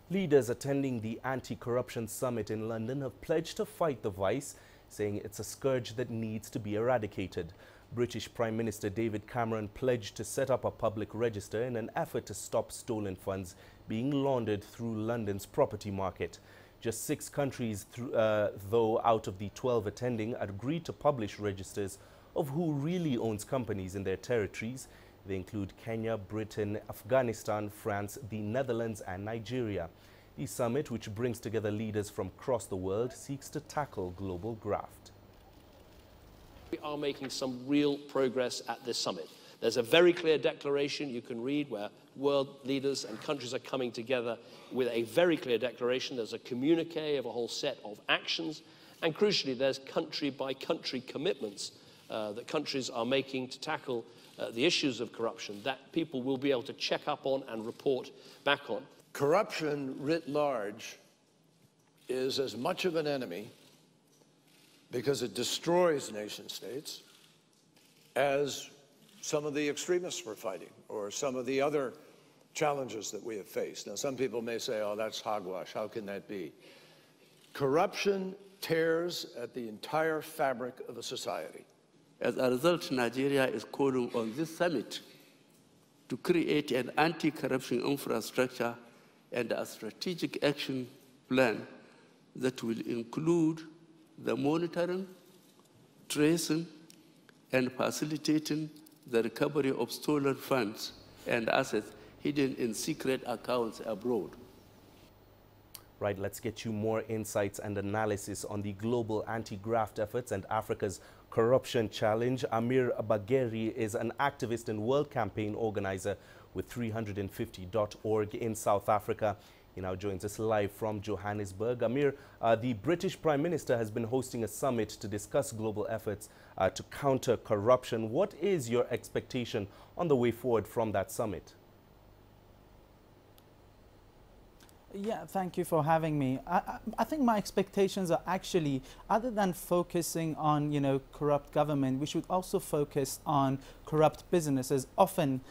Leaders attending the anti-corruption summit in London have pledged to fight the vice, saying it's a scourge that needs to be eradicated. British Prime Minister David Cameron pledged to set up a public register in an effort to stop stolen funds being laundered through London's property market. Just 6 countries, though, out of the 12 attending, agreed to publish registers of who really owns companies in their territories. They include Kenya, Britain, Afghanistan, France, the Netherlands and Nigeria. The summit, which brings together leaders from across the world, seeks to tackle global graft. We are making some real progress at this summit. There's a very clear declaration you can read where world leaders and countries are coming together with a very clear declaration. There's a communique of a whole set of actions. And crucially, there's country-by-country commitments that countries are making to tackle the issues of corruption that people will be able to check up on and report back on. Corruption writ large is as much of an enemy because it destroys nation states as some of the extremists we're fighting or some of the other challenges that we have faced. Now, some people may say, oh, that's hogwash. How can that be? Corruption tears at the entire fabric of a society. As a result, Nigeria is calling on this summit to create an anti-corruption infrastructure and a strategic action plan that will include the monitoring, tracing, and facilitating the recovery of stolen funds and assets hidden in secret accounts abroad. Right, let's get you more insights and analysis on the global anti-graft efforts and Africa's corruption challenge. Amir Bagheri is an activist and world campaign organizer with 350.org in South Africa. He now joins us live from Johannesburg. Amir, the British Prime Minister has been hosting a summit to discuss global efforts to counter corruption. What is your expectation on the way forward from that summit? Yeah, thank you for having me. I think my expectations are actually, other than focusing on, corrupt government, we should also focus on corrupt businesses, often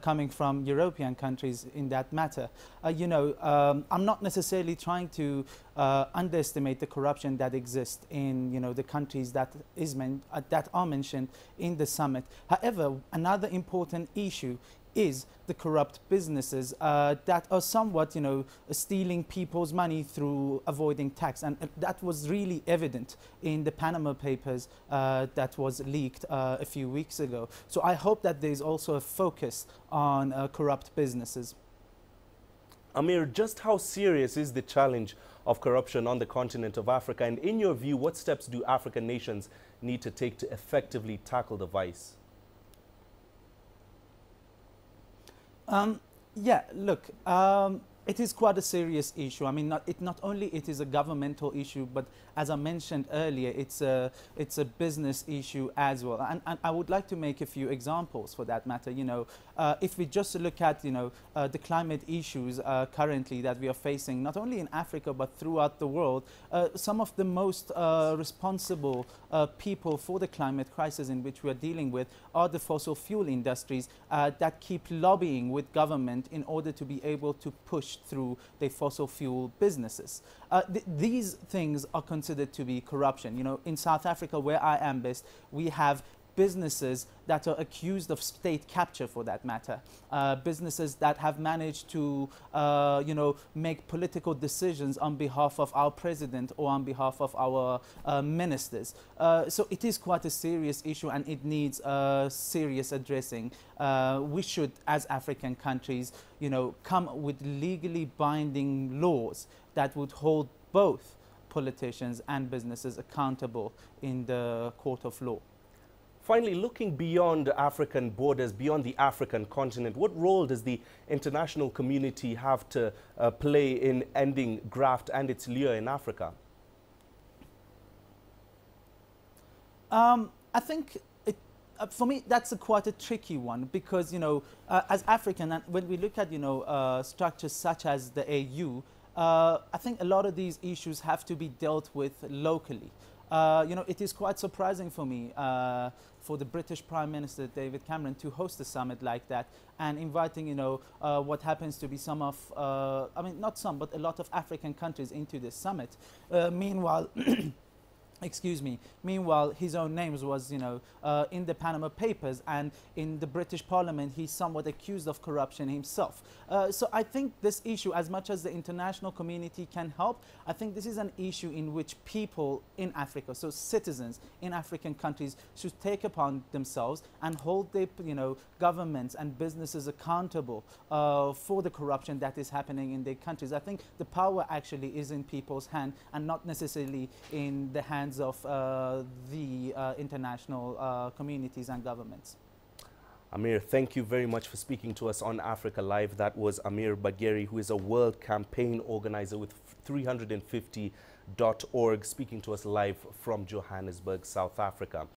coming from European countries in that matter. I'm not necessarily trying to underestimate the corruption that exists in, the countries that are mentioned in the summit. However, another important issue is the corrupt businesses that are somewhat, stealing people's money through avoiding tax. And that was really evident in the Panama Papers that was leaked a few weeks ago. So I hope that there's also a focus on corrupt businesses. Amir, just how serious is the challenge of corruption on the continent of Africa? And in your view, what steps do African nations need to take to effectively tackle the vice? Yeah, look, it is quite a serious issue. I mean, not only it is a governmental issue, but as I mentioned earlier, it's a business issue as well. And I would like to make a few examples for that matter. If we just look at, the climate issues currently that we are facing, not only in Africa, but throughout the world, some of the most responsible people for the climate crisis in which we are dealing with are the fossil fuel industries that keep lobbying with government in order to be able to push through their fossil fuel businesses. These things are considered to be corruption. In South Africa, where I am based, we have businesses that are accused of state capture, for that matter, businesses that have managed to, make political decisions on behalf of our president or on behalf of our ministers. So it is quite a serious issue and it needs serious addressing. We should, as African countries, come with legally binding laws that would hold both politicians and businesses accountable in the court of law. Finally, looking beyond African borders, beyond the African continent, what role does the international community have to play in ending graft and its lure in Africa? I think, for me, that's quite a tricky one because, as African, and when we look at, structures such as the AU, I think a lot of these issues have to be dealt with locally. you know, it is quite surprising for me for the British Prime Minister David Cameron to host a summit like that and inviting, you know, what happens to be some of, I mean, not some, but a lot of African countries into this summit. Meanwhile, excuse me, meanwhile, his own name was, you know, in the Panama Papers, and in the British Parliament, he's somewhat accused of corruption himself. So I think this issue, as much as the international community can help, I think this is an issue in which people in Africa, so citizens in African countries, should take upon themselves and hold their, you know, governments and businesses accountable for the corruption that is happening in their countries. I think the power actually is in people's hand and not necessarily in the hands of the international communities and governments. Amir, thank you very much for speaking to us on Africa Live. That was Amir Bagheri, who is a world campaign organizer with 350.org, speaking to us live from Johannesburg, South Africa.